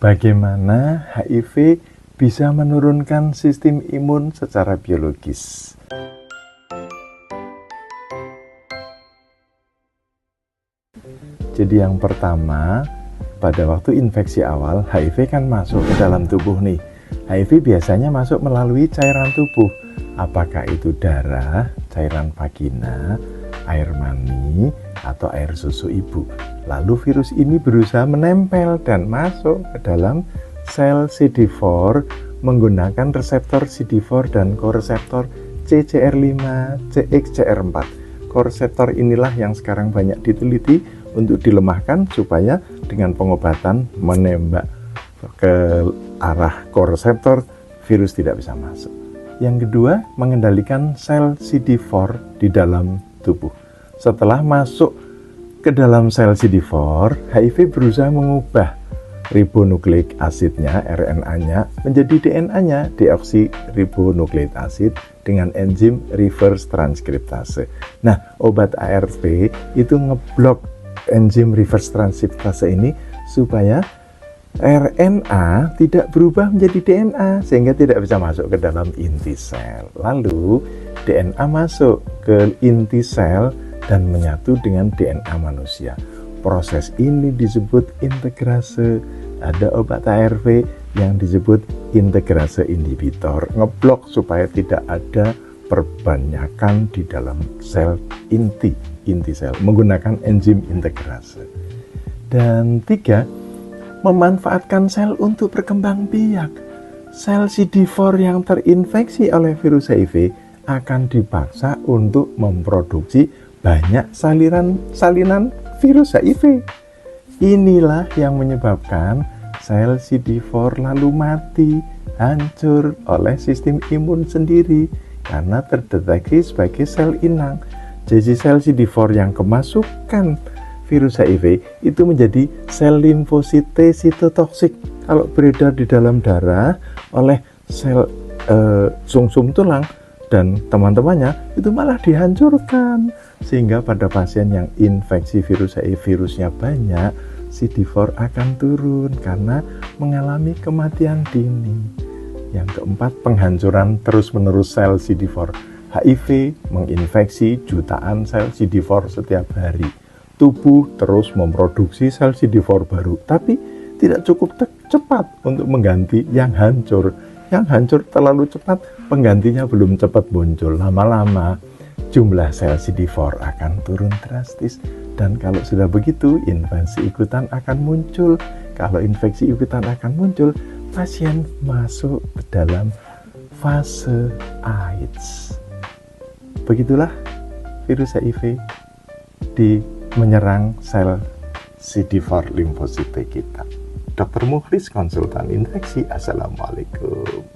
Bagaimana HIV bisa menurunkan sistem imun secara biologis? Jadi yang pertama, pada waktu infeksi awal, HIV kan masuk ke dalam tubuh nih. HIV biasanya masuk melalui cairan tubuh. Apakah itu darah, cairan vagina, air mani, atau air susu ibu. Lalu virus ini berusaha menempel dan masuk ke dalam sel CD4 menggunakan reseptor CD4 dan koreseptor CCR5, CXCR4. Koreseptor inilah yang sekarang banyak diteliti untuk dilemahkan supaya dengan pengobatan menembak ke arah koreseptor, virus tidak bisa masuk. Yang kedua, mengendalikan sel CD4 di dalam tubuh. Setelah masuk ke dalam sel CD4, HIV berusaha mengubah ribonukleik asidnya, RNA-nya, menjadi DNA-nya, deoksiribonukleik asid, dengan enzim reverse transkriptase. Nah, obat ARV itu ngeblok enzim reverse transkriptase ini supaya RNA tidak berubah menjadi DNA sehingga tidak bisa masuk ke dalam inti sel. Lalu DNA masuk ke inti sel dan menyatu dengan DNA manusia. Proses ini disebut integrase. Ada obat ARV yang disebut integrase inhibitor, ngeblok supaya tidak ada perbanyakan di dalam sel inti sel menggunakan enzim integrase. Dan tiga, memanfaatkan sel untuk berkembang biak. Sel CD4 yang terinfeksi oleh virus HIV akan dipaksa untuk memproduksi banyak salinan virus HIV. Inilah yang menyebabkan sel CD4 lalu mati, hancur oleh sistem imun sendiri karena terdeteksi sebagai sel inang. Jadi sel CD4 yang kemasukan virus HIV itu menjadi sel limfosit T sitotoksik. Kalau beredar di dalam darah oleh sel sumsum tulang dan teman-temannya itu malah dihancurkan, sehingga pada pasien yang infeksi virus HIV virusnya banyak, CD4 akan turun karena mengalami kematian dini. Yang keempat, penghancuran terus-menerus sel CD4. HIV menginfeksi jutaan sel CD4 setiap hari. Tubuh terus memproduksi sel CD4 baru, tapi tidak cukup cepat untuk mengganti yang hancur. Yang hancur terlalu cepat, penggantinya belum cepat muncul. Lama-lama jumlah sel CD4 akan turun drastis. Dan kalau sudah begitu, infeksi ikutan akan muncul. Kalau infeksi ikutan akan muncul, pasien masuk ke dalam fase AIDS. Begitulah virus HIV menyerang sel CD4 limfosit kita. Dr. Mukhlis, konsultan infeksi. Assalamualaikum.